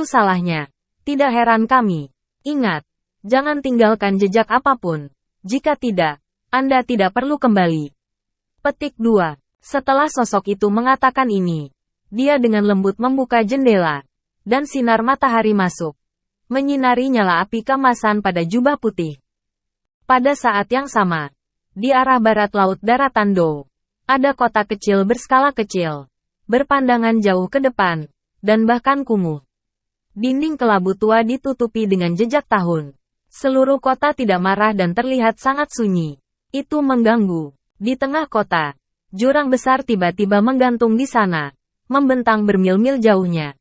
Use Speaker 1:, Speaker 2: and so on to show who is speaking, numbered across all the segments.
Speaker 1: Itu salahnya. Tidak heran kami. Ingat, jangan tinggalkan jejak apapun. Jika tidak, Anda tidak perlu kembali. Petik 2. Setelah sosok itu mengatakan ini, dia dengan lembut membuka jendela, dan sinar matahari masuk, menyinari nyala api kemasan pada jubah putih. Pada saat yang sama, di arah barat laut daratan Dou, ada kota kecil berskala kecil, berpandangan jauh ke depan, dan bahkan kumuh. Dinding kelabu tua ditutupi dengan jejak tahun. Seluruh kota tidak marah dan terlihat sangat sunyi. Itu mengganggu. Di tengah kota, jurang besar tiba-tiba menggantung di sana, membentang bermil-mil jauhnya.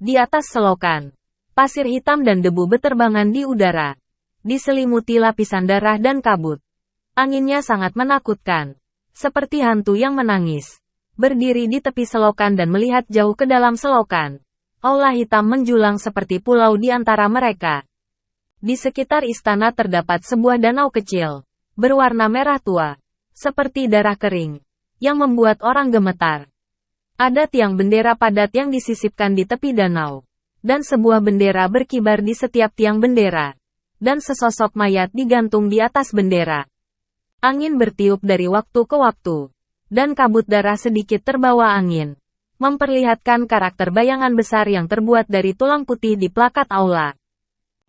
Speaker 1: Di atas selokan, pasir hitam dan debu beterbangan di udara, diselimuti lapisan darah dan kabut. Anginnya sangat menakutkan, seperti hantu yang menangis. Berdiri di tepi selokan dan melihat jauh ke dalam selokan, aula hitam menjulang seperti pulau di antara mereka. Di sekitar istana terdapat sebuah danau kecil, berwarna merah tua, seperti darah kering, yang membuat orang gemetar. Ada tiang bendera padat yang disisipkan di tepi danau, dan sebuah bendera berkibar di setiap tiang bendera, dan sesosok mayat digantung di atas bendera. Angin bertiup dari waktu ke waktu, dan kabut darah sedikit terbawa angin, memperlihatkan karakter bayangan besar yang terbuat dari tulang putih di plakat aula.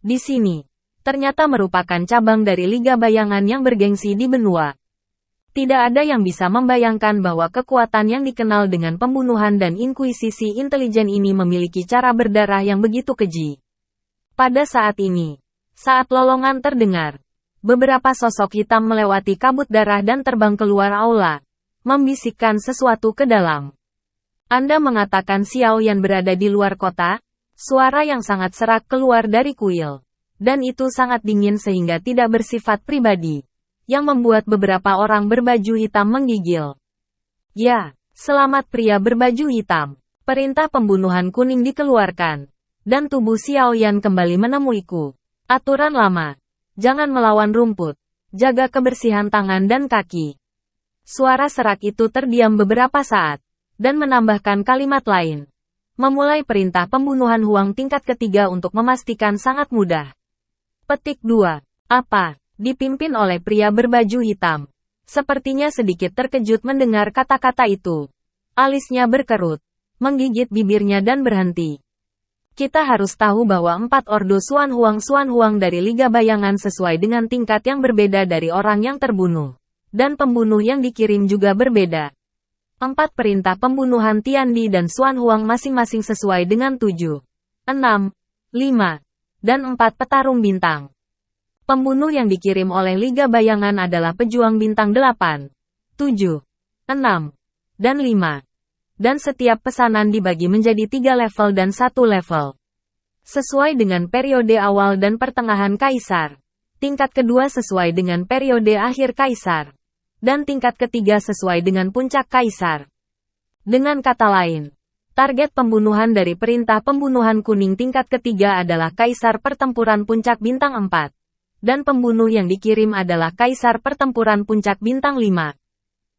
Speaker 1: Di sini, ternyata merupakan cabang dari Liga Bayangan yang bergengsi di benua. Tidak ada yang bisa membayangkan bahwa kekuatan yang dikenal dengan pembunuhan dan inkuisisi intelijen ini memiliki cara berdarah yang begitu keji. Pada saat ini, saat lolongan terdengar, beberapa sosok hitam melewati kabut darah dan terbang keluar aula, membisikkan sesuatu ke dalam. Anda mengatakan Xiao Yan berada di luar kota? Suara yang sangat serak keluar dari kuil. Dan itu sangat dingin sehingga tidak bersifat pribadi. Yang membuat beberapa orang berbaju hitam menggigil. Ya, selamat pria berbaju hitam. Perintah pembunuhan kuning dikeluarkan. Dan tubuh Xiao Yan kembali menemuiku. Aturan lama. Jangan melawan rumput. Jaga kebersihan tangan dan kaki. Suara serak itu terdiam beberapa saat. Dan menambahkan kalimat lain. Memulai perintah pembunuhan Huang tingkat ketiga untuk memastikan sangat mudah. Petik 2. Apa? Dipimpin oleh pria berbaju hitam. Sepertinya sedikit terkejut mendengar kata-kata itu. Alisnya berkerut. Menggigit bibirnya dan berhenti. Kita harus tahu bahwa 4 ordo Xuan Huang dari Liga Bayangan sesuai dengan tingkat yang berbeda dari orang yang terbunuh. Dan pembunuh yang dikirim juga berbeda. 4 perintah pembunuhan Tiandi dan Xuan Huang masing-masing sesuai dengan 7, 6, 5, dan 4 petarung bintang. Pembunuh yang dikirim oleh Liga Bayangan adalah pejuang bintang 8, 7, 6, dan 5. Dan setiap pesanan dibagi menjadi 3 level dan 1 level. Sesuai dengan periode awal dan pertengahan Kaisar. Tingkat kedua sesuai dengan periode akhir Kaisar. Dan tingkat ketiga sesuai dengan puncak Kaisar. Dengan kata lain, target pembunuhan dari perintah pembunuhan kuning tingkat ketiga adalah Kaisar Pertempuran Puncak Bintang 4. Dan pembunuh yang dikirim adalah Kaisar Pertempuran Puncak Bintang 5.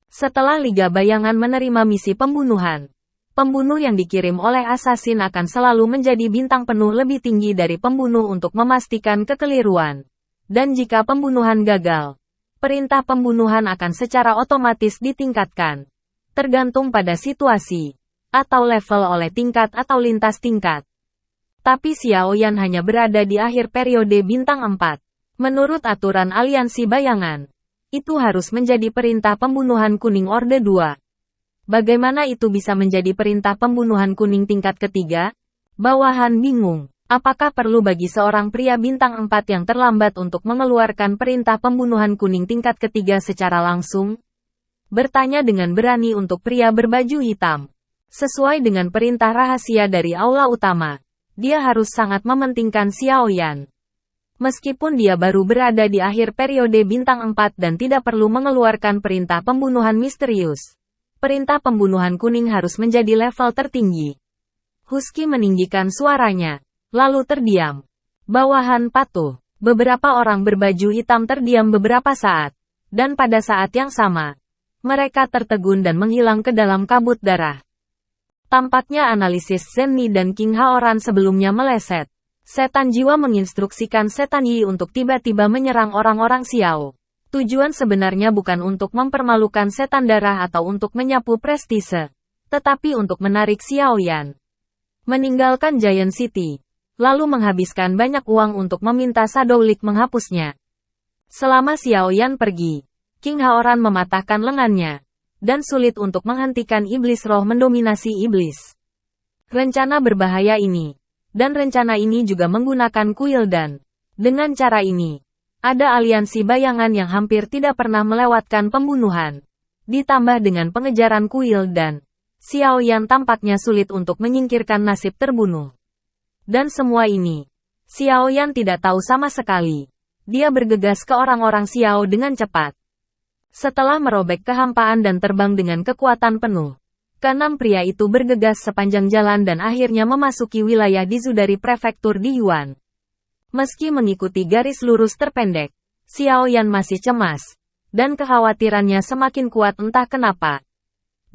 Speaker 1: Setelah Liga Bayangan menerima misi pembunuhan, pembunuh yang dikirim oleh asasin akan selalu menjadi bintang penuh lebih tinggi dari pembunuh untuk memastikan kekeliruan. Dan jika pembunuhan gagal, perintah pembunuhan akan secara otomatis ditingkatkan. Tergantung pada situasi, atau level oleh tingkat atau lintas tingkat. Tapi Xiao Yan hanya berada di akhir periode bintang 4. Menurut aturan aliansi bayangan, itu harus menjadi perintah pembunuhan kuning Orde 2. Bagaimana itu bisa menjadi perintah pembunuhan kuning tingkat ketiga? Bawahan bingung. Apakah perlu bagi seorang pria bintang 4 yang terlambat untuk mengeluarkan perintah pembunuhan kuning tingkat ketiga secara langsung? Bertanya dengan berani untuk pria berbaju hitam. Sesuai dengan perintah rahasia dari aula utama, dia harus sangat mementingkan Xiao Yan. Meskipun dia baru berada di akhir periode bintang 4 dan tidak perlu mengeluarkan perintah pembunuhan misterius, perintah pembunuhan kuning harus menjadi level tertinggi. Husky meninggikan suaranya. Lalu terdiam. Bawahan patuh. Beberapa orang berbaju hitam terdiam beberapa saat. Dan pada saat yang sama, mereka tertegun dan menghilang ke dalam kabut darah. Tampaknya analisis Zenni dan King Haoran sebelumnya meleset. Setan jiwa menginstruksikan setan Yi untuk tiba-tiba menyerang orang-orang Xiao. Tujuan sebenarnya bukan untuk mempermalukan setan darah atau untuk menyapu prestise, tetapi untuk menarik Xiao Yan meninggalkan Giant City, lalu menghabiskan banyak uang untuk meminta Shadow League menghapusnya. Selama Xiao Yan pergi, King Haoran mematahkan lengannya, dan sulit untuk menghentikan iblis roh mendominasi iblis. Rencana berbahaya ini, dan rencana ini juga menggunakan kuil dan, dengan cara ini, ada aliansi bayangan yang hampir tidak pernah melewatkan pembunuhan. Ditambah dengan pengejaran kuil dan, Xiao Yan tampaknya sulit untuk menyingkirkan nasib terbunuh. Dan semua ini, Xiao Yan tidak tahu sama sekali. Dia bergegas ke orang-orang Xiao dengan cepat. Setelah merobek kehampaan dan terbang dengan kekuatan penuh, keenam pria itu bergegas sepanjang jalan dan akhirnya memasuki wilayah Dizu dari prefektur di Yuan. Meski mengikuti garis lurus terpendek, Xiao Yan masih cemas, dan kekhawatirannya semakin kuat entah kenapa.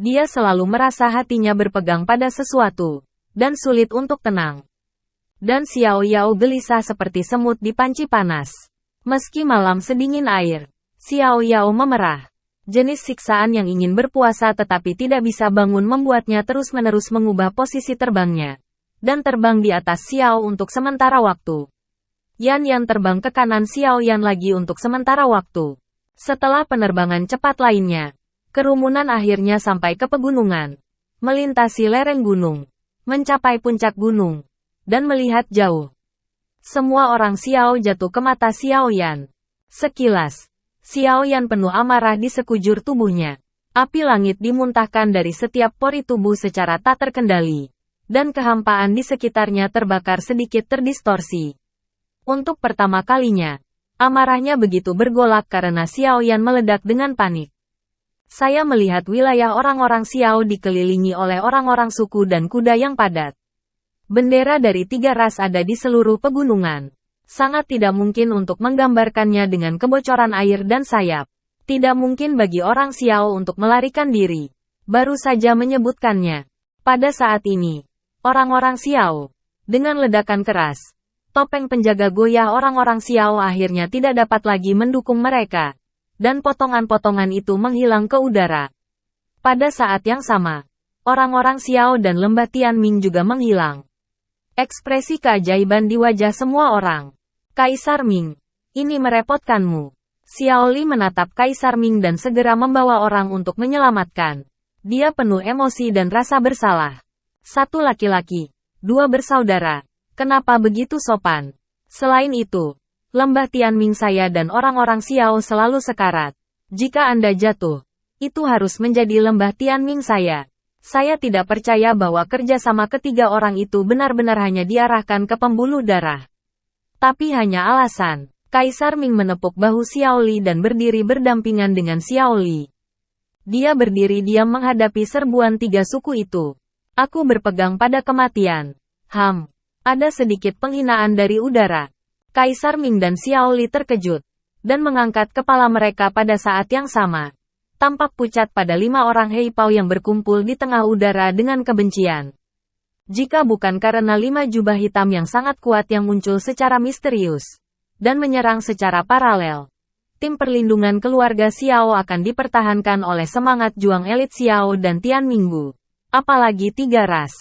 Speaker 1: Dia selalu merasa hatinya berpegang pada sesuatu, dan sulit untuk tenang. Dan Xiao Yao gelisah seperti semut di panci panas. Meski malam sedingin air, Xiao Yao memerah. Jenis siksaan yang ingin berpuasa tetapi tidak bisa bangun membuatnya terus-menerus mengubah posisi terbangnya, dan terbang di atas Xiao untuk sementara waktu. Yan terbang ke kanan Xiao Yan lagi untuk sementara waktu. Setelah penerbangan cepat lainnya, kerumunan akhirnya sampai ke pegunungan, melintasi lereng gunung, mencapai puncak gunung, dan melihat jauh. Semua orang Xiao jatuh ke mata Xiao Yan. Sekilas, Xiao Yan penuh amarah di sekujur tubuhnya. Api langit dimuntahkan dari setiap pori tubuh secara tak terkendali, dan kehampaan di sekitarnya terbakar sedikit terdistorsi. Untuk pertama kalinya, amarahnya begitu bergolak karena Xiao Yan meledak dengan panik. Saya melihat wilayah orang-orang Xiao dikelilingi oleh orang-orang suku dan kuda yang padat. Bendera dari 3 ras ada di seluruh pegunungan. Sangat tidak mungkin untuk menggambarkannya dengan kebocoran air dan sayap. Tidak mungkin bagi orang Xiao untuk melarikan diri. Baru saja menyebutkannya. Pada saat ini, orang-orang Xiao, dengan ledakan keras, topeng penjaga goyah orang-orang Xiao akhirnya tidak dapat lagi mendukung mereka. Dan potongan-potongan itu menghilang ke udara. Pada saat yang sama, orang-orang Xiao dan lembah Tianming juga menghilang. Ekspresi keajaiban di wajah semua orang. Kaisar Ming, ini merepotkanmu. Xiao Li menatap Kaisar Ming dan segera membawa orang untuk menyelamatkan. Dia penuh emosi dan rasa bersalah. 1 laki-laki, 2 bersaudara. Kenapa begitu sopan? Selain itu, lembah Tianming saya dan orang-orang Xiao selalu sekarat. Jika Anda jatuh, itu harus menjadi lembah Tianming saya. Saya tidak percaya bahwa kerjasama ketiga orang itu benar-benar hanya diarahkan ke pembuluh darah. Tapi hanya alasan. Kaisar Ming menepuk bahu Xiao Li dan berdiri berdampingan dengan Xiao Li. Dia berdiri diam menghadapi serbuan 3 suku itu. Aku berpegang pada kematian. Ada sedikit penghinaan dari udara. Kaisar Ming dan Xiao Li terkejut, dan mengangkat kepala mereka pada saat yang sama. Tampak pucat pada 5 orang Heipao yang berkumpul di tengah udara dengan kebencian. Jika bukan karena 5 jubah hitam yang sangat kuat yang muncul secara misterius, dan menyerang secara paralel, tim perlindungan keluarga Xiao akan dipertahankan oleh semangat juang elit Xiao dan Tianminggu. Apalagi 3 ras.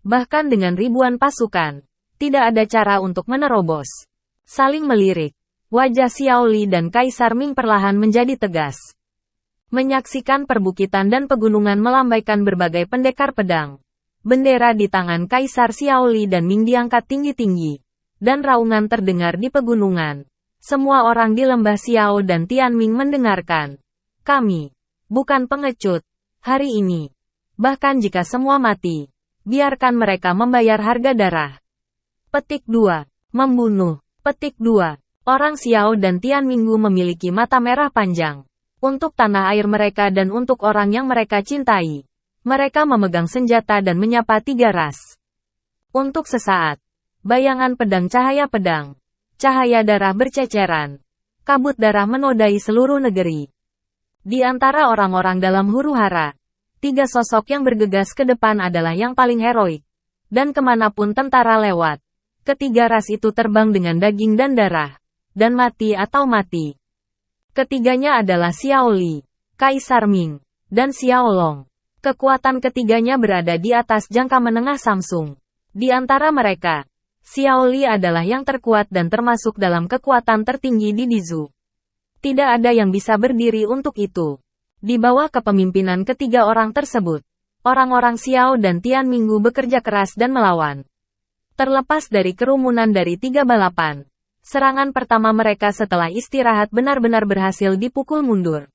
Speaker 1: Bahkan dengan ribuan pasukan, tidak ada cara untuk menerobos. Saling melirik, wajah Xiao Li dan Kaisar Ming perlahan menjadi tegas. Menyaksikan perbukitan dan pegunungan melambaikan berbagai pendekar pedang. Bendera di tangan Kaisar Xiao Li dan Ming diangkat tinggi-tinggi. Dan raungan terdengar di pegunungan. Semua orang di lembah Xiao dan Tianming mendengarkan. Kami, bukan pengecut, hari ini. Bahkan jika semua mati, biarkan mereka membayar harga darah. Petik 2. Membunuh. Petik 2. Orang Xiao dan Tianminggu memiliki mata merah panjang. Untuk tanah air mereka dan untuk orang yang mereka cintai. Mereka memegang senjata dan menyapa 3 ras. Untuk sesaat, bayangan pedang, cahaya darah berceceran. Kabut darah menodai seluruh negeri. Di antara orang-orang dalam huru-hara, Tiga sosok yang bergegas ke depan adalah yang paling heroik. Dan kemanapun tentara lewat, ketiga ras itu terbang dengan daging dan darah. Dan mati atau mati. Ketiganya adalah Xiao Li, Kaisar Ming, dan Xiao Long. Kekuatan ketiganya berada di atas jangka menengah Samsung. Di antara mereka, Xiao Li adalah yang terkuat dan termasuk dalam kekuatan tertinggi di Dizu. Tidak ada yang bisa berdiri untuk itu. Di bawah kepemimpinan ketiga orang tersebut, orang-orang Xiao dan Tian Minggu bekerja keras dan melawan. Terlepas dari kerumunan dari tiga balapan, serangan pertama mereka setelah istirahat benar-benar berhasil dipukul mundur.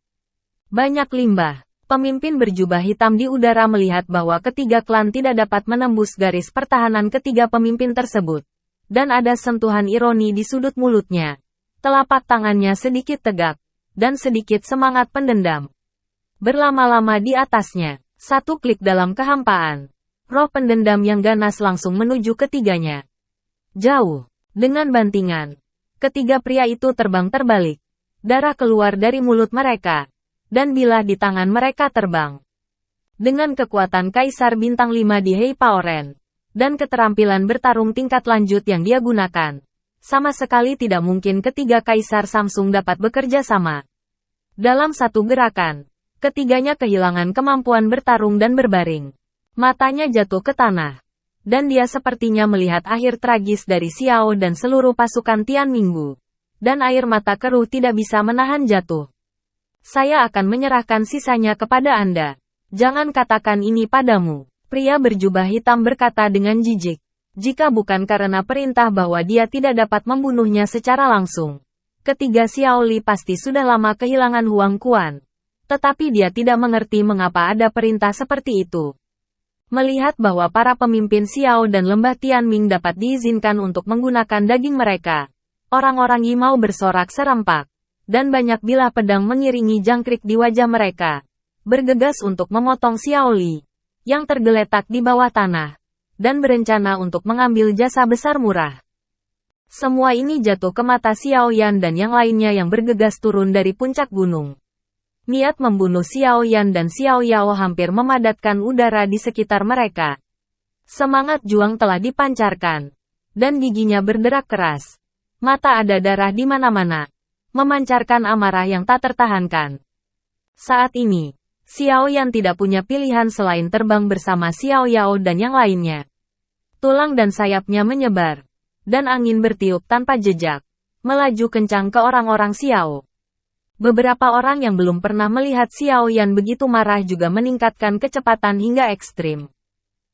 Speaker 1: Banyak limbah. Pemimpin berjubah hitam di udara melihat bahwa ketiga klan tidak dapat menembus garis pertahanan ketiga pemimpin tersebut. Dan ada sentuhan ironi di sudut mulutnya. Telapak tangannya sedikit tegak, dan sedikit semangat pendendam. Berlama-lama di atasnya, satu klik dalam kehampaan. Roh pendendam yang ganas langsung menuju ketiganya. Jauh, dengan bantingan. Ketiga pria itu terbang terbalik. Darah keluar dari mulut mereka. Dan bilah di tangan mereka terbang. Dengan kekuatan Kaisar Bintang 5 di Hei Paoren, dan keterampilan bertarung tingkat lanjut yang dia gunakan, sama sekali tidak mungkin ketiga Kaisar Samsung dapat bekerja sama. Dalam satu gerakan, ketiganya kehilangan kemampuan bertarung dan berbaring. Matanya jatuh ke tanah. Dan dia sepertinya melihat akhir tragis dari Xiao dan seluruh pasukan Tian Minggu. Dan air mata keruh tidak bisa menahan jatuh. Saya akan menyerahkan sisanya kepada Anda. Jangan katakan ini padamu. Pria berjubah hitam berkata dengan jijik. Jika bukan karena perintah bahwa dia tidak dapat membunuhnya secara langsung. Ketiga Xiao Li pasti sudah lama kehilangan Huang Quan. Tetapi dia tidak mengerti mengapa ada perintah seperti itu. Melihat bahwa para pemimpin Xiao dan lembah Tianming dapat diizinkan untuk menggunakan daging mereka. Orang-orang Yimao bersorak serempak. Dan banyak bilah pedang mengiringi jangkrik di wajah mereka. Bergegas untuk memotong Xiao Li, yang tergeletak di bawah tanah, dan berencana untuk mengambil jasa besar murah. Semua ini jatuh ke mata Xiao Yan dan yang lainnya yang bergegas turun dari puncak gunung. Niat membunuh Xiao Yan dan Xiao Yao hampir memadatkan udara di sekitar mereka. Semangat juang telah dipancarkan, dan giginya berderak keras. Mata ada darah di mana-mana. Memancarkan amarah yang tak tertahankan. Saat ini, Xiao Yan tidak punya pilihan selain terbang bersama Xiao Yao dan yang lainnya. Tulang dan sayapnya menyebar, dan angin bertiup tanpa jejak, melaju kencang ke orang-orang Xiao. Beberapa orang yang belum pernah melihat Xiao Yan begitu marah juga meningkatkan kecepatan hingga ekstrim.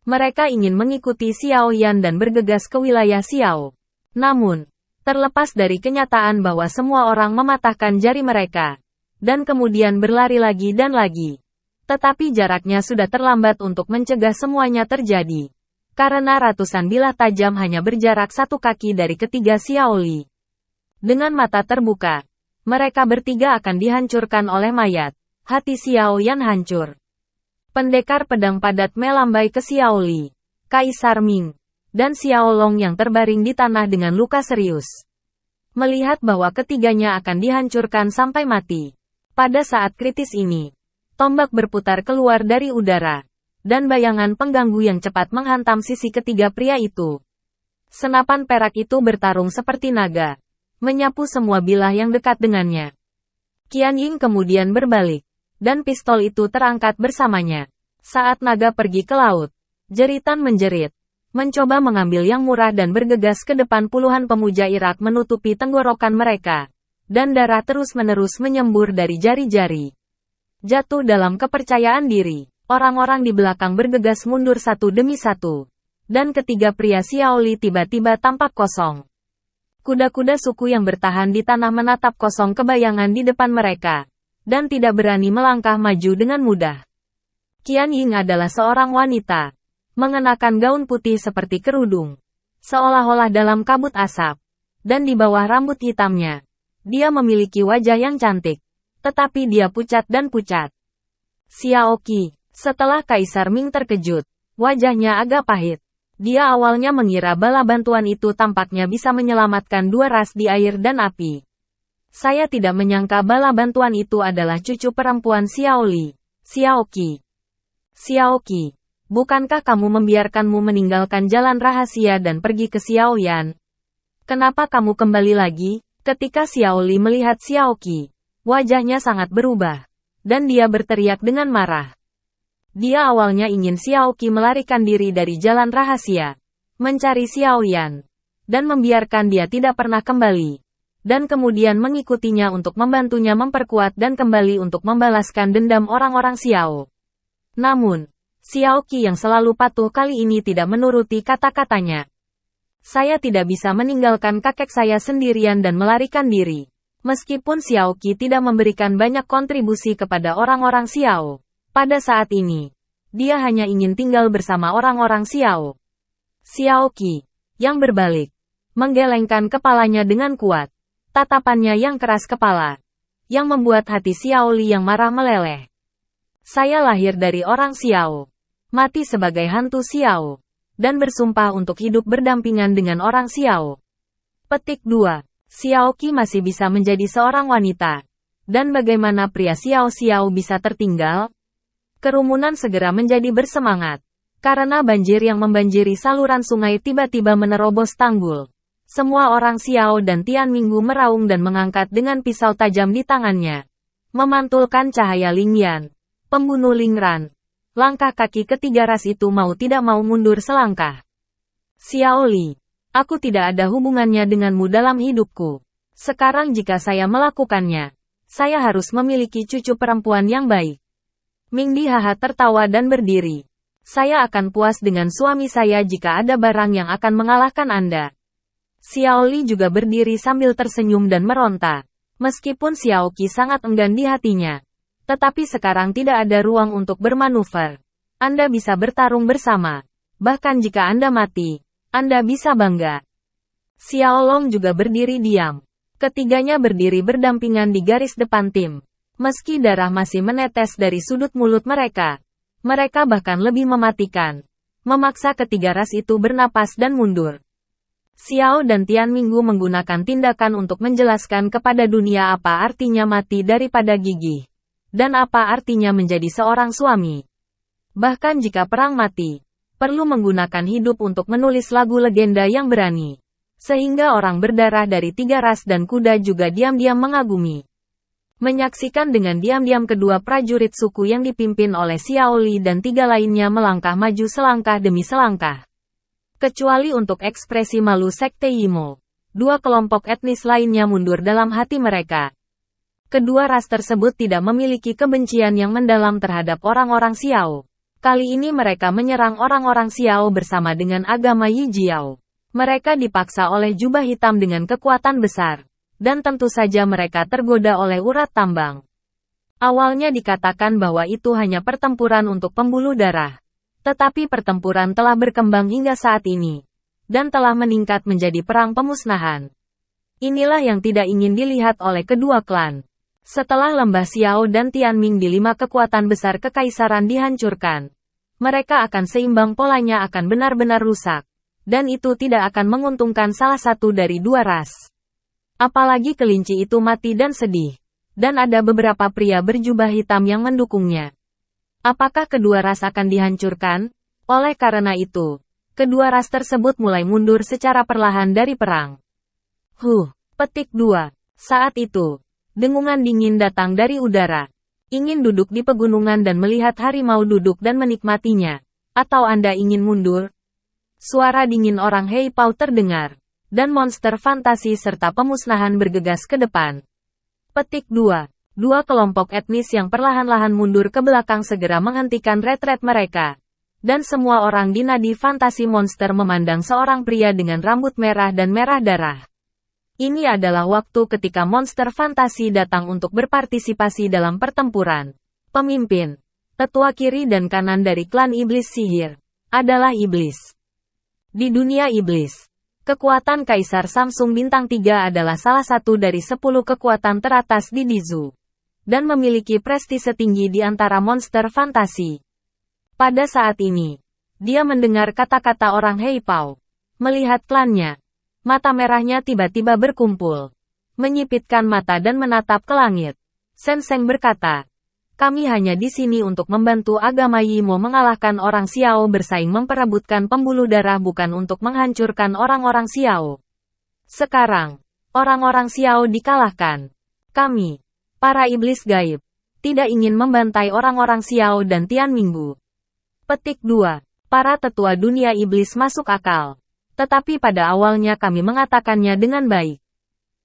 Speaker 1: Mereka ingin mengikuti Xiao Yan dan bergegas ke wilayah Xiao. Namun, terlepas dari kenyataan bahwa semua orang mematahkan jari mereka, dan kemudian berlari lagi dan lagi. Tetapi jaraknya sudah terlambat untuk mencegah semuanya terjadi. Karena ratusan bilah tajam hanya berjarak 1 kaki dari ketiga Xiao Li. Dengan mata terbuka, mereka bertiga akan dihancurkan oleh mayat. Hati Xiao Yan hancur. Pendekar pedang padat melambai ke Xiao Li, Kaisar Ming, dan Xiao Long yang terbaring di tanah dengan luka serius. Melihat bahwa ketiganya akan dihancurkan sampai mati. Pada saat kritis ini, tombak berputar keluar dari udara, dan bayangan pengganggu yang cepat menghantam sisi ketiga pria itu. Senapan perak itu bertarung seperti naga, menyapu semua bilah yang dekat dengannya. Qian Ying kemudian berbalik, dan pistol itu terangkat bersamanya. Saat naga pergi ke laut, jeritan menjerit. Mencoba mengambil yang murah dan bergegas ke depan puluhan pemuja Irak menutupi tenggorokan mereka. Dan darah terus-menerus menyembur dari jari-jari. Jatuh dalam kepercayaan diri, orang-orang di belakang bergegas mundur satu demi satu. Dan ketiga pria Xiao Li tiba-tiba tampak kosong. Kuda-kuda suku yang bertahan di tanah menatap kosong kebayangan di depan mereka. Dan tidak berani melangkah maju dengan mudah. Qian Ying adalah seorang wanita. Mengenakan gaun putih seperti kerudung, seolah-olah dalam kabut asap, dan di bawah rambut hitamnya, dia memiliki wajah yang cantik, tetapi dia pucat dan pucat. Xiao Qi, setelah Kaisar Ming terkejut, wajahnya agak pahit. Dia awalnya mengira bala bantuan itu tampaknya bisa menyelamatkan dua ras di air dan api. Saya tidak menyangka bala bantuan itu adalah cucu perempuan Xiao Li, Xiao Qi. Xiaoqi, bukankah kamu membiarkanmu meninggalkan jalan rahasia dan pergi ke Xiaoyan? Kenapa kamu kembali lagi? Ketika Xiaoli melihat Xiaoqi, wajahnya sangat berubah, dan dia berteriak dengan marah. Dia awalnya ingin Xiaoqi melarikan diri dari jalan rahasia, mencari Xiaoyan, dan membiarkan dia tidak pernah kembali, dan kemudian mengikutinya untuk membantunya memperkuat dan kembali untuk membalaskan dendam orang-orang Xiao. Namun, Xiaoqi yang selalu patuh kali ini tidak menuruti kata-katanya. Saya tidak bisa meninggalkan kakek saya sendirian dan melarikan diri. Meskipun Xiaoqi tidak memberikan banyak kontribusi kepada orang-orang Xiao, pada saat ini, dia hanya ingin tinggal bersama orang-orang Xiao. Xiaoqi, yang berbalik, menggelengkan kepalanya dengan kuat, tatapannya yang keras kepala, yang membuat hati Xiaoli yang marah meleleh. Saya lahir dari orang Xiao, mati sebagai hantu Xiao, dan bersumpah untuk hidup berdampingan dengan orang Xiao. Petik 2. Xiaoqi masih bisa menjadi seorang wanita. Dan bagaimana pria Xiao bisa tertinggal? Kerumunan segera menjadi bersemangat. Karena banjir yang membanjiri saluran sungai tiba-tiba menerobos tanggul. Semua orang Xiao dan Tian Minggu meraung dan mengangkat dengan pisau tajam di tangannya. Memantulkan cahaya Lingyan, pembunuh Lingran. Langkah kaki ketiga ras itu mau tidak mau mundur selangkah. Xiaoli, aku tidak ada hubungannya denganmu dalam hidupku. Sekarang jika saya melakukannya, saya harus memiliki cucu perempuan yang baik. Mingdi haha tertawa dan berdiri. Saya akan puas dengan suami saya jika ada barang yang akan mengalahkan Anda. Xiaoli juga berdiri sambil tersenyum dan meronta. Meskipun Xiaoqi sangat enggan di hatinya. Tetapi sekarang tidak ada ruang untuk bermanuver. Anda bisa bertarung bersama. Bahkan jika Anda mati, Anda bisa bangga. Xiaolong juga berdiri diam. Ketiganya berdiri berdampingan di garis depan tim. Meski darah masih menetes dari sudut mulut mereka, mereka bahkan lebih mematikan. Memaksa ketiga ras itu bernapas dan mundur. Xiao dan Tian Minggu menggunakan tindakan untuk menjelaskan kepada dunia apa artinya mati daripada gigih. Dan apa artinya menjadi seorang suami. Bahkan jika perang mati, perlu menggunakan hidup untuk menulis lagu legenda yang berani. Sehingga orang berdarah dari tiga ras dan kuda juga diam-diam mengagumi. Menyaksikan dengan diam-diam kedua prajurit suku yang dipimpin oleh Xiaoli dan tiga lainnya melangkah maju selangkah demi selangkah. Kecuali untuk ekspresi malu Sekte Yimo, dua kelompok etnis lainnya mundur dalam hati mereka. Kedua ras tersebut tidak memiliki kebencian yang mendalam terhadap orang-orang Xiao. Kali ini mereka menyerang orang-orang Xiao bersama dengan agama Yijiao. Mereka dipaksa oleh jubah hitam dengan kekuatan besar. Dan tentu saja mereka tergoda oleh urat tambang. Awalnya dikatakan bahwa itu hanya pertempuran untuk pembuluh darah. Tetapi pertempuran telah berkembang hingga saat ini. Dan telah meningkat menjadi perang pemusnahan. Inilah yang tidak ingin dilihat oleh kedua klan. Setelah lembah Xiao dan Tianming di 5 kekuatan besar kekaisaran dihancurkan, mereka akan seimbang polanya akan benar-benar rusak. Dan itu tidak akan menguntungkan salah satu dari dua ras. Apalagi kelinci itu mati dan sedih. Dan ada beberapa pria berjubah hitam yang mendukungnya. Apakah kedua ras akan dihancurkan? Oleh karena itu, kedua ras tersebut mulai mundur secara perlahan dari perang. Petik 2. Saat itu, dengungan dingin datang dari udara. Ingin duduk di pegunungan dan melihat harimau duduk dan menikmatinya. Atau Anda ingin mundur? Suara dingin orang Heipao terdengar. Dan monster fantasi serta pemusnahan bergegas ke depan. Petik 2. Dua kelompok etnis yang perlahan-lahan mundur ke belakang segera menghentikan retret mereka. Dan semua orang di nadi fantasi monster memandang seorang pria dengan rambut merah dan merah darah. Ini adalah waktu ketika monster fantasi datang untuk berpartisipasi dalam pertempuran. Pemimpin, tetua kiri dan kanan dari klan iblis sihir, adalah iblis. Di dunia iblis, kekuatan Kaisar Samsung Bintang 3 adalah salah satu dari 10 kekuatan teratas di Dizu. Dan memiliki prestise tinggi di antara monster fantasi. Pada saat ini, dia mendengar kata-kata orang Heipao. Melihat klannya. Mata merahnya tiba-tiba berkumpul. Menyipitkan mata dan menatap ke langit. Senseng berkata, Kami hanya di sini untuk membantu agama Yimo mengalahkan orang Xiao bersaing memperebutkan pembuluh darah bukan untuk menghancurkan orang-orang Xiao. Sekarang, orang-orang Xiao dikalahkan. Kami, para iblis gaib, tidak ingin membantai orang-orang Xiao dan Tian Minggu. Petik 2. Para tetua dunia iblis masuk akal. Tetapi pada awalnya kami mengatakannya dengan baik.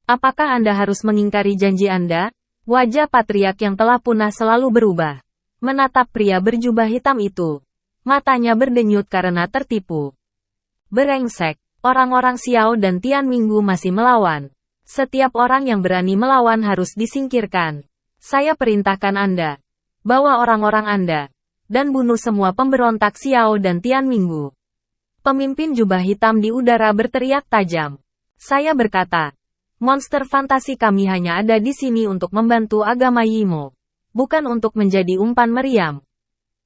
Speaker 1: Apakah Anda harus mengingkari janji Anda? Wajah patriark yang telah punah selalu berubah. Menatap pria berjubah hitam itu. Matanya berdenyut karena tertipu. Berengsek, orang-orang Xiao dan Tian Minggu masih melawan. Setiap orang yang berani melawan harus disingkirkan. Saya perintahkan Anda. Bawa orang-orang Anda. Dan bunuh semua pemberontak Xiao dan Tian Minggu. Pemimpin jubah hitam di udara berteriak tajam. Saya berkata. Monster fantasi kami hanya ada di sini untuk membantu agama Yimo. Bukan untuk menjadi umpan meriam.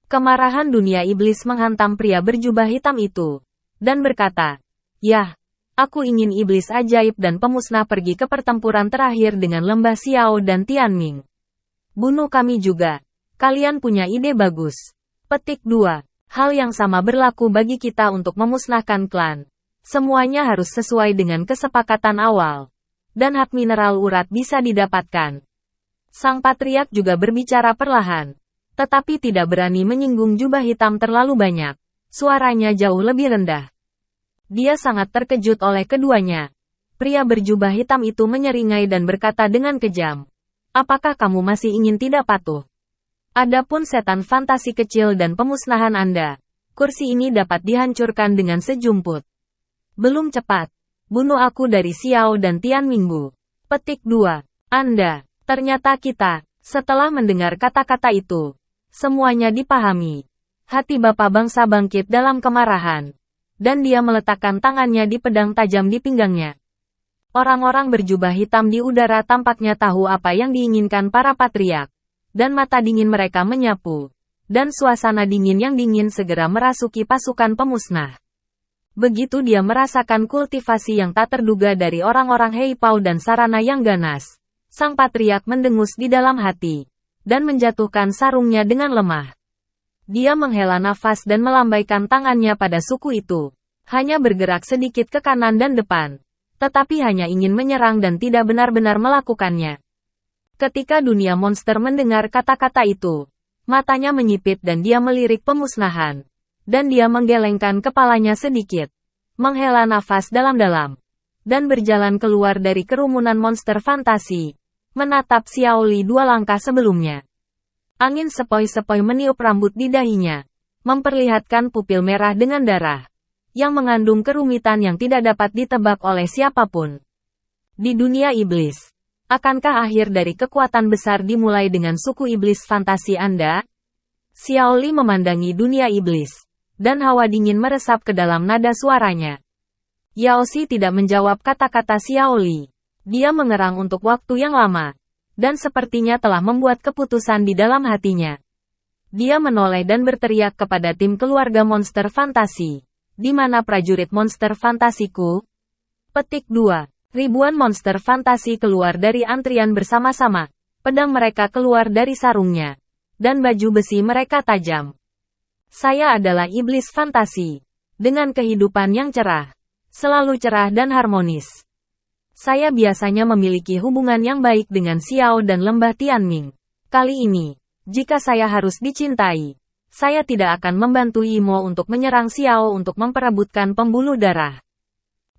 Speaker 1: Kemarahan dunia iblis menghantam pria berjubah hitam itu. Dan berkata, "Yah, aku ingin iblis ajaib dan pemusnah pergi ke pertempuran terakhir dengan lembah Xiao dan Tianming. Bunuh kami juga. Kalian punya ide bagus." Petik 2. Hal yang sama berlaku bagi kita untuk memusnahkan klan. Semuanya harus sesuai dengan kesepakatan awal. Dan hak mineral urat bisa didapatkan. Sang patriark juga berbicara perlahan. Tetapi tidak berani menyinggung jubah hitam terlalu banyak. Suaranya jauh lebih rendah. Dia sangat terkejut oleh keduanya. Pria berjubah hitam itu menyeringai dan berkata dengan kejam. Apakah kamu masih ingin tidak patuh? Adapun setan fantasi kecil dan pemusnahan Anda, kursi ini dapat dihancurkan dengan sejumput. Belum cepat. Bunuh aku dari Xiao dan Tian Minggu. Petik 2. Anda, ternyata kita, setelah mendengar kata-kata itu, semuanya dipahami. Hati Bapak bangsa bangkit dalam kemarahan. Dan dia meletakkan tangannya di pedang tajam di pinggangnya. Orang-orang berjubah hitam di udara tampaknya tahu apa yang diinginkan para patriark. Dan mata dingin mereka menyapu. Dan suasana dingin yang dingin segera merasuki pasukan pemusnah. Begitu dia merasakan kultivasi yang tak terduga dari orang-orang Hei Pao dan sarana yang ganas, sang patriark mendengus di dalam hati, dan menjatuhkan sarungnya dengan lemah. Dia menghela nafas dan melambaikan tangannya pada suku itu, hanya bergerak sedikit ke kanan dan depan, tetapi hanya ingin menyerang dan tidak benar-benar melakukannya. Ketika dunia monster mendengar kata-kata itu, matanya menyipit dan dia melirik pemusnahan. Dan dia menggelengkan kepalanya sedikit, menghela nafas dalam-dalam, dan berjalan keluar dari kerumunan monster fantasi, menatap Xiao Li 2 langkah sebelumnya. Angin sepoi-sepoi meniup rambut di dahinya, memperlihatkan pupil merah dengan darah, yang mengandung kerumitan yang tidak dapat ditebak oleh siapapun. Di dunia iblis, akankah akhir dari kekuatan besar dimulai dengan suku iblis fantasi Anda? Xiao Li memandangi dunia iblis. Dan hawa dingin meresap ke dalam nada suaranya. Yao Xi tidak menjawab kata-kata Xiao Li. Dia mengerang untuk waktu yang lama. Dan sepertinya telah membuat keputusan di dalam hatinya. Dia menoleh dan berteriak kepada tim keluarga monster fantasi. Di mana prajurit monster fantasiku? Petik 2. Ribuan monster fantasi keluar dari antrian bersama-sama. Pedang mereka keluar dari sarungnya. Dan baju besi mereka tajam. Saya adalah iblis fantasi. Dengan kehidupan yang cerah. Selalu cerah dan harmonis. Saya biasanya memiliki hubungan yang baik dengan Xiao dan lembah Tianming. Kali ini, jika saya harus dicintai, saya tidak akan membantu Yimo untuk menyerang Xiao untuk memperebutkan pembuluh darah.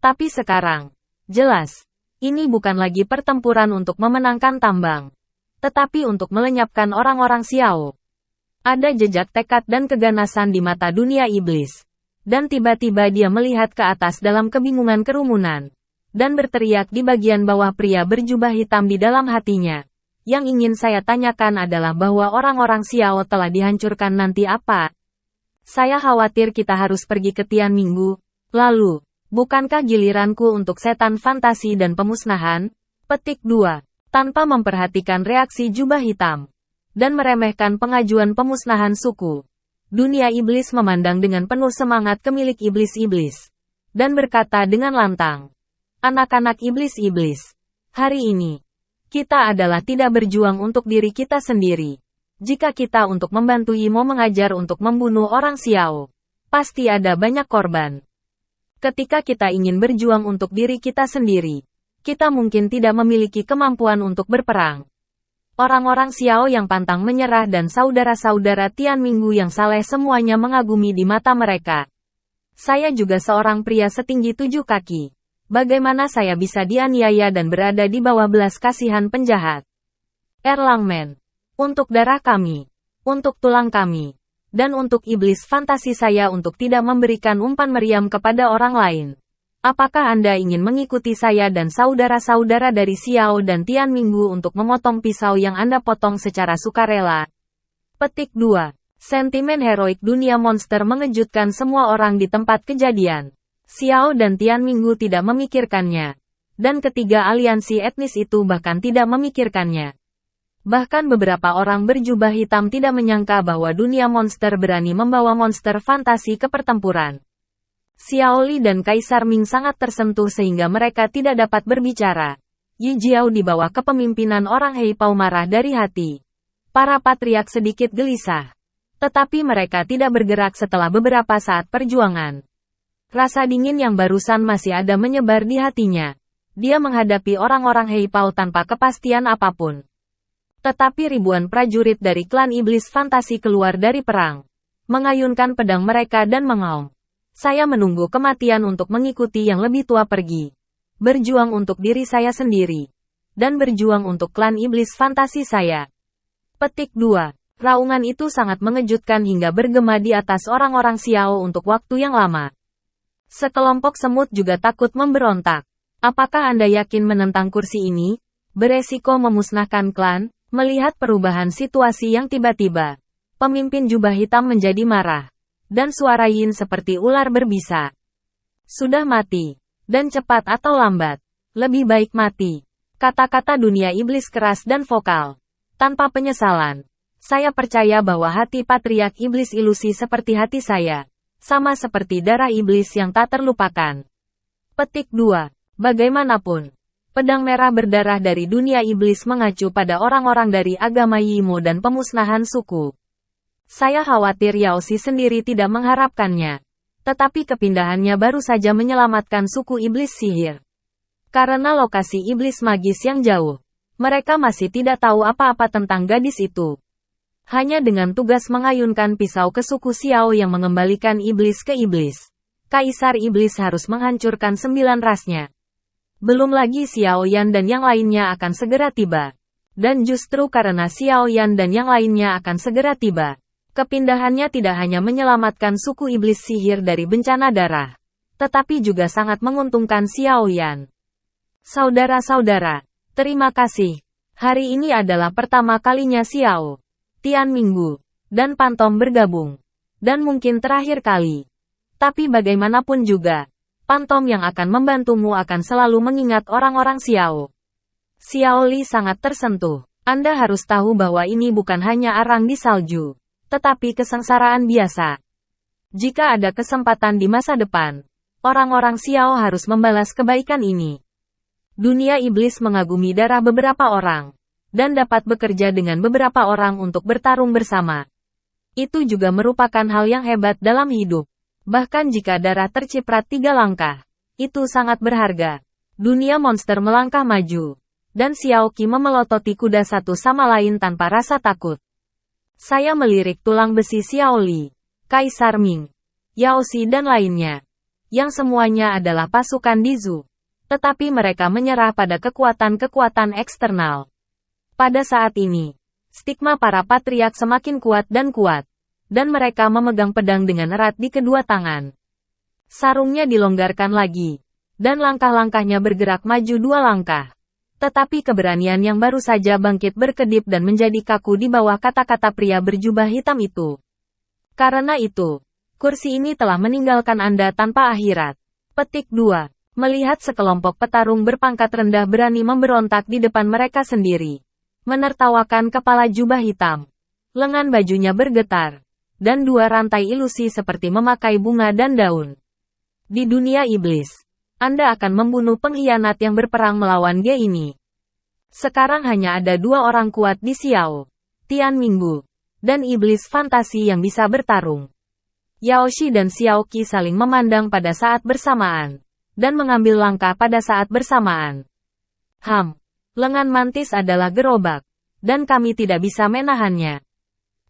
Speaker 1: Tapi sekarang, jelas, ini bukan lagi pertempuran untuk memenangkan tambang. Tetapi untuk melenyapkan orang-orang Xiao. Ada jejak tekad dan keganasan di mata dunia iblis. Dan tiba-tiba dia melihat ke atas dalam kebingungan kerumunan. Dan berteriak di bagian bawah pria berjubah hitam di dalam hatinya. Yang ingin saya tanyakan adalah bahwa orang-orang Xiao telah dihancurkan nanti apa? Saya khawatir kita harus pergi ke Tian Minggu. Lalu, bukankah giliranku untuk setan fantasi dan pemusnahan? Petik 2. Tanpa memperhatikan reaksi jubah hitam. Dan meremehkan pengajuan pemusnahan suku. Dunia iblis memandang dengan penuh semangat ke milik iblis-iblis. Dan berkata dengan lantang. Anak-anak iblis-iblis. Hari ini, kita adalah tidak berjuang untuk diri kita sendiri. Jika kita untuk membantu Yimo mengajar untuk membunuh orang Xiao, pasti ada banyak korban. Ketika kita ingin berjuang untuk diri kita sendiri, kita mungkin tidak memiliki kemampuan untuk berperang. Orang-orang Xiao yang pantang menyerah dan saudara-saudara Tian Minggu yang saleh semuanya mengagumi di mata mereka. Saya juga seorang pria setinggi 7 kaki. Bagaimana saya bisa dianiaya dan berada di bawah belas kasihan penjahat? Erlangmen. Untuk darah kami. Untuk tulang kami. Dan untuk iblis fantasi saya untuk tidak memberikan umpan meriam kepada orang lain. Apakah Anda ingin mengikuti saya dan saudara-saudara dari Xiao dan Tian Minggu untuk memotong pisau yang Anda potong secara sukarela? Petik 2. Sentimen heroik dunia monster mengejutkan semua orang di tempat kejadian. Xiao dan Tian Minggu tidak memikirkannya. Dan ketiga aliansi etnis itu bahkan tidak memikirkannya. Bahkan beberapa orang berjubah hitam tidak menyangka bahwa dunia monster berani membawa monster fantasi ke pertempuran. Xiao Li dan Kaisar Ming sangat tersentuh sehingga mereka tidak dapat berbicara. Yi Jiao di bawah kepemimpinan orang Hei Pao marah dari hati. Para patriark sedikit gelisah. Tetapi mereka tidak bergerak setelah beberapa saat perjuangan. Rasa dingin yang barusan masih ada menyebar di hatinya. Dia menghadapi orang-orang Hei Pao tanpa kepastian apapun. Tetapi ribuan prajurit dari klan iblis fantasi keluar dari perang. Mengayunkan pedang mereka dan mengaum. Saya menunggu kematian untuk mengikuti yang lebih tua pergi. Berjuang untuk diri saya sendiri. Dan berjuang untuk klan iblis fantasi saya. Petik 2. Raungan itu sangat mengejutkan hingga bergema di atas orang-orang Xiao untuk waktu yang lama. Sekelompok semut juga takut memberontak. Apakah Anda yakin menentang kursi ini? Beresiko memusnahkan klan? Melihat perubahan situasi yang tiba-tiba. Pemimpin jubah hitam menjadi marah. Dan suara Yin seperti ular berbisa. Sudah mati. Dan cepat atau lambat. Lebih baik mati. Kata-kata dunia iblis keras dan vokal. Tanpa penyesalan. Saya percaya bahwa hati patriark iblis ilusi seperti hati saya. Sama seperti darah iblis yang tak terlupakan. Petik 2. Bagaimanapun. Pedang merah berdarah dari dunia iblis mengacu pada orang-orang dari agama Yimo dan pemusnahan suku. Saya khawatir Yao Xi sendiri tidak mengharapkannya. Tetapi kepindahannya baru saja menyelamatkan suku iblis sihir. Karena lokasi iblis magis yang jauh, mereka masih tidak tahu apa-apa tentang gadis itu. Hanya dengan tugas mengayunkan pisau ke suku Xiao yang mengembalikan iblis ke iblis. Kaisar iblis harus menghancurkan 9 rasnya. Belum lagi Xiao Yan dan yang lainnya akan segera tiba. Dan justru karena Xiao Yan dan yang lainnya akan segera tiba. Kepindahannya tidak hanya menyelamatkan suku iblis sihir dari bencana darah, tetapi juga sangat menguntungkan Xiao Yan. Saudara-saudara, terima kasih. Hari ini adalah pertama kalinya Xiao, Tian Minggu, dan Pantom bergabung. Dan mungkin terakhir kali. Tapi bagaimanapun juga, Pantom yang akan membantumu akan selalu mengingat orang-orang Xiao. Xiao Li sangat tersentuh. Anda harus tahu bahwa ini bukan hanya arang di salju. Tetapi kesengsaraan biasa. Jika ada kesempatan di masa depan, orang-orang Xiao harus membalas kebaikan ini. Dunia iblis mengagumi darah beberapa orang, dan dapat bekerja dengan beberapa orang untuk bertarung bersama. Itu juga merupakan hal yang hebat dalam hidup. Bahkan jika darah terciprat 3 langkah, itu sangat berharga. Dunia monster melangkah maju, dan Xiao Qi memelototi kuda satu sama lain tanpa rasa takut. Saya melirik tulang besi Xiao Li, Kaisar Ming, Yao Xi dan lainnya. Yang semuanya adalah pasukan Dizu. Tetapi mereka menyerah pada kekuatan-kekuatan eksternal. Pada saat ini, stigma para patriark semakin kuat. Dan mereka memegang pedang dengan erat di kedua tangan. Sarungnya dilonggarkan lagi. Dan langkah-langkahnya bergerak maju 2 langkah. Tetapi keberanian yang baru saja bangkit berkedip dan menjadi kaku di bawah kata-kata pria berjubah hitam itu. Karena itu, kursi ini telah meninggalkan Anda tanpa akhirat. Petik 2. Melihat sekelompok petarung berpangkat rendah berani memberontak di depan mereka sendiri. Menertawakan kepala jubah hitam. Lengan bajunya bergetar. Dan 2 rantai ilusi seperti memakai bunga dan daun. Di dunia iblis, Anda akan membunuh pengkhianat yang berperang melawan Ge ini. Sekarang hanya ada 2 orang kuat di Xiao, Tian Minggu, dan iblis fantasi yang bisa bertarung. Yaoshi dan Xiaoqi saling memandang pada saat bersamaan, dan mengambil langkah pada saat bersamaan. Lengan mantis adalah gerobak, dan kami tidak bisa menahannya.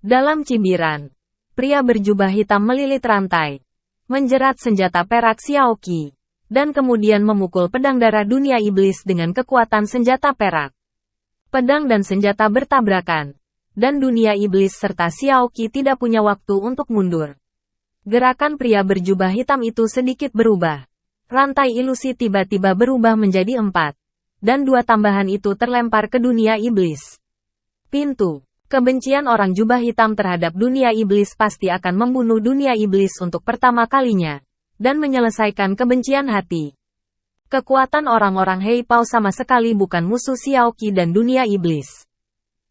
Speaker 1: Dalam cibiran, pria berjubah hitam melilit rantai, menjerat senjata perak Xiaoqi, dan kemudian memukul pedang darah dunia iblis dengan kekuatan senjata perak. Pedang dan senjata bertabrakan, dan dunia iblis serta Xiaoqi tidak punya waktu untuk mundur. Gerakan pria berjubah hitam itu sedikit berubah. Rantai ilusi tiba-tiba berubah menjadi 4. Dan 2 tambahan itu terlempar ke dunia iblis. Pintu. Kebencian orang jubah hitam terhadap dunia iblis pasti akan membunuh dunia iblis untuk pertama kalinya. Dan menyelesaikan kebencian hati. Kekuatan orang-orang Hei Pao sama sekali bukan musuh Xiaoqi dan dunia iblis.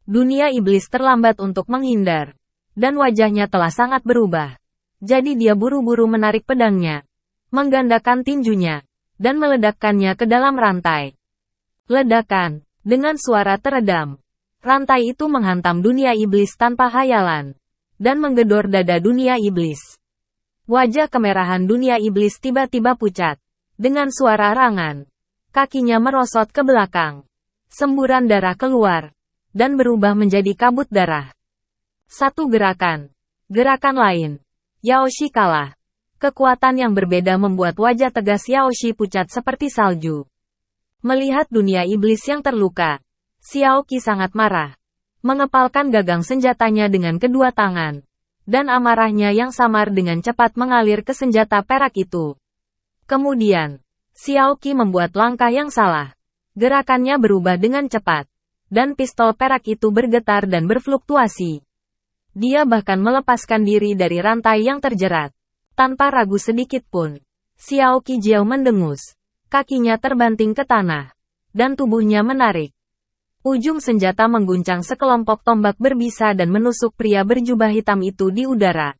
Speaker 1: Dunia iblis terlambat untuk menghindar. Dan wajahnya telah sangat berubah. Jadi dia buru-buru menarik pedangnya, menggandakan tinjunya, dan meledakkannya ke dalam rantai. Ledakan, dengan suara teredam. Rantai itu menghantam dunia iblis tanpa hayalan, dan menggedor dada dunia iblis. Wajah kemerahan dunia iblis tiba-tiba pucat. Dengan suara rangan, kakinya merosot ke belakang. Semburan darah keluar, dan berubah menjadi kabut darah. Satu gerakan. Gerakan lain. Yaoshi kalah. Kekuatan yang berbeda membuat wajah tegas Yaoshi pucat seperti salju. Melihat dunia iblis yang terluka, Xiaoqi sangat marah. Mengepalkan gagang senjatanya dengan kedua tangan. Dan amarahnya yang samar dengan cepat mengalir ke senjata perak itu. Kemudian, Xiaoqi membuat langkah yang salah. Gerakannya berubah dengan cepat. Dan pistol perak itu bergetar dan berfluktuasi. Dia bahkan melepaskan diri dari rantai yang terjerat. Tanpa ragu sedikit pun, Xiaoqi Jiao mendengus. Kakinya terbanting ke tanah. Dan tubuhnya menarik. Ujung senjata mengguncang sekelompok tombak berbisa dan menusuk pria berjubah hitam itu di udara.